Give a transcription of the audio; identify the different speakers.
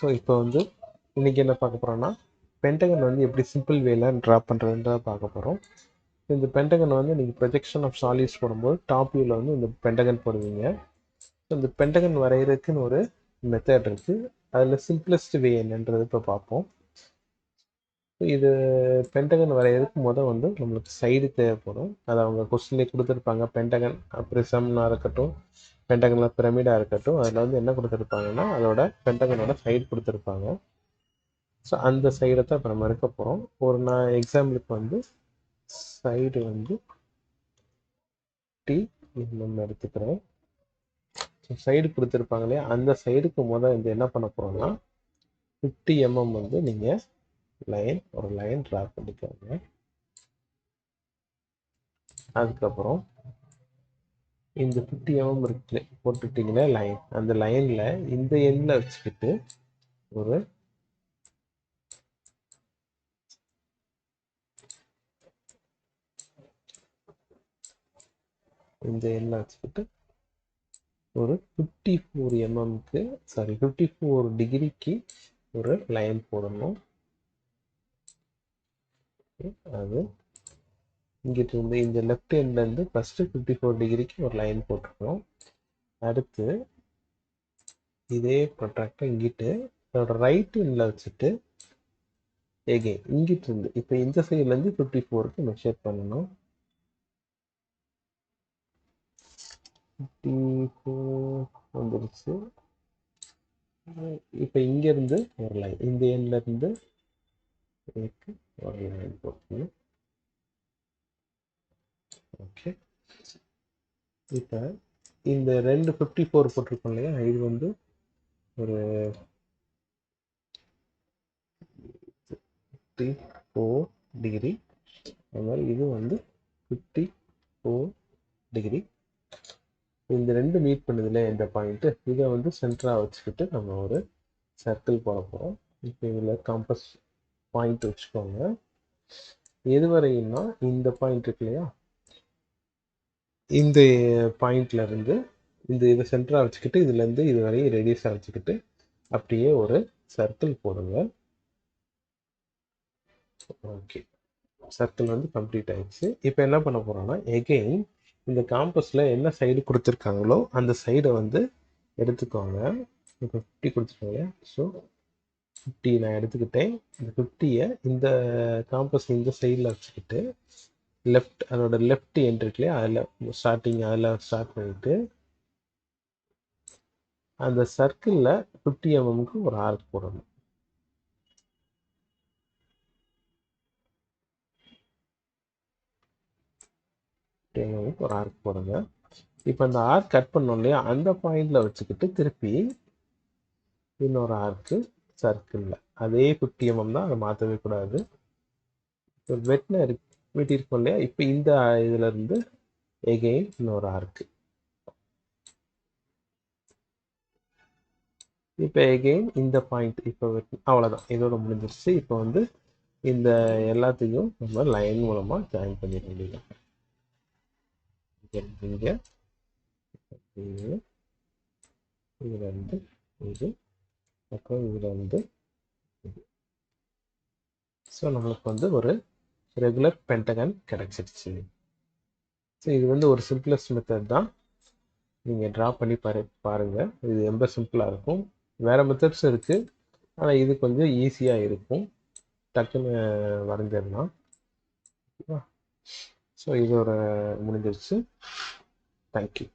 Speaker 1: So இப்போ வந்து இன்றைக்கி என்ன பார்க்க போகிறோன்னா பென்டகன் வந்து எப்படி சிம்பிள் வேல ட்ரா பண்ணுறதுன்றத பார்க்க போகிறோம். இந்த பென்டகன் வந்து நீங்கள் ப்ரொஜெக்ஷன் ஆஃப் சாலிட்ஸ் போடும்போது டாப் வியூவில் வந்து இந்த பென்டகன் போடுவீங்க. ஸோ இந்த பென்டகன் வரைகிறதுக்குன்னு ஒரு மெத்தட் இருக்குது. அதில் சிம்பிளஸ்ட் வே என்னன்றது இப்போ பார்ப்போம். இது பென்டகன் வரைகிறதுக்கு வந்து நம்மளுக்கு சைடு தேவைப்படும். அதை அவங்க கொஸ்டின்லேயே கொடுத்துருப்பாங்க. பென்டகன் ப்ரிசம்னா இருக்கட்டும், பென்டகனில் பிரமிடாக இருக்கட்டும், அதில் வந்து என்ன கொடுத்துருப்பாங்கன்னா அதோட பென்டகனோட சைடு கொடுத்துருப்பாங்க. ஸோ அந்த சைடை தான் இப்போ நம்ம இருக்க போகிறோம். நான் எக்ஸாம்பிளுக்கு வந்து சைடு வந்து டி நம்ம எடுத்துக்கிறேன். ஸோ சைடு கொடுத்துருப்பாங்க இல்லையா, அந்த சைடுக்கு இந்த என்ன பண்ண போகிறோம்னா 50 mm வந்து நீங்கள் ஒரு லைன் ட்ரா பண்ணிக்கோங்க. அதுக்கப்புறம் இந்த 50 mm இருக்கு போட்டுட்டிங்கன்னா லைன், அந்த லைனில் இந்த எண்ணில் வச்சுக்கிட்டு ஒரு இந்த எண்ணில் வச்சுக்கிட்டு ஒரு 54 mmக்கு 54 டிகிரிக்கு ஒரு லைன் போடணும். அது இங்கிட்டு இருந்து இந்த லெஃப்ட் ஹேண்ட்லேருந்து ஃபஸ்ட்டு 54 டிகிரிக்கு ஒரு லைன் போட்டுருக்கோம். அடுத்து இதே ப்ரொட்ராக்டர் இங்கிட்டு அதோட ரைட் ஹேண்டில் வச்சுட்டு எகெயின் இங்கிட்டு இருந்து இப்போ இந்த சைட்லேருந்து 54க்கு மெஷர் பண்ணணும். 54 வந்துருச்சு. இப்போ இங்கேருந்து ஒரு லைன், இந்த எண்ட்லேருந்து ஒரு லைன் போட்டுக்கணும். ஓகே, இப்போ இந்த 54 போட்டிருக்கோம் இல்லையா, இது வந்து ஒரு 54 டிகிரி. அது மாதிரி இது வந்து 54 டிகிரி. இந்த ரெண்டு மீட் பண்ணுதுல இந்த பாயிண்ட்டு, இதை வந்து சென்டராக வச்சுக்கிட்டு நம்ம ஒரு சர்க்கிள் போட போகிறோம். இப்போ இதில் காம்பஸ் பாயிண்ட் வச்சுக்கோங்க. எது வரையும்னா இந்த பாயிண்ட் இருக்கு இல்லையா, இந்த பாயிண்ட்ல இருந்து இதை சென்டராக வச்சுக்கிட்டு இதுலேருந்து இது வரையும் ரேடியஸாக வச்சுக்கிட்டு அப்படியே ஒரு சர்க்கிள் போடுங்க. ஓகே, சர்க்கிள் வந்து கம்ப்ளீட் ஆயிடுச்சு. இப்போ என்ன பண்ண போகிறோம்னா எகெயின் இந்த காம்பஸில் என்ன சைடு கொடுத்துருக்காங்களோ அந்த சைடை வந்து எடுத்துக்கோங்க. இப்போ 50 கொடுத்துருக்காங்க, ஸோ 50 நான் எடுத்துக்கிட்டேன். இந்த 50யை இந்த காம்பஸ் இந்த சைடில் வச்சுக்கிட்டு அதோட லெஃப்ட் எண்ட் இருக்கு இல்லையா, அதில் ஸ்டார்ட் பண்ணிட்டு அந்த சர்க்கிளில் 50 mmக்கு ஒரு ஆர்க் போடணும். ஒரு ஆர்க் போடுங்க. இப்போ அந்த ஆர்க் கட் பண்ணோம் இல்லையா, அந்த பாயிண்டில் வச்சுக்கிட்டு திருப்பி இன்னொரு ஆர்க்கு சர்க்கிளில் அதே 50 mm தான், அதை மாற்றவே கூடாது. இப்போ வெட்டியிருக்கோம் இல்லையா, இப்போ இந்த இதிலேருந்து எகெயின் இன்னொரு ஆர்க்கு. இப்போ எகெயின் இந்த பாயிண்ட் இப்போ அவ்வளோதான், இதோட முடிஞ்சிருச்சு. இப்போ வந்து இந்த எல்லாத்தையும் நம்ம லைன் மூலமாக ஜாயின் பண்ணிட வேண்டியது. இங்கே இதில் இருந்து இது, அப்புறம் இதில் வந்து இது. ஸோ நம்மளுக்கு வந்து ஒரு ரெகுலர் பென்டகன் கிடச்சிருச்சு. ஸோ இது வந்து ஒரு சிம்பிளஸ்ட் மெத்தட் தான். நீங்கள் ட்ரா பண்ணி பாருங்கள். இது ரொம்ப சிம்பிளாக இருக்கும். வேறு மெத்தட்ஸும் இருக்குது, ஆனால் இது கொஞ்சம் ஈஸியாக இருக்கும், டக்குன்னு வரைஞ்சிடலாம். ஸோ இதோட முடிஞ்சிருச்சு. தேங்க்யூ.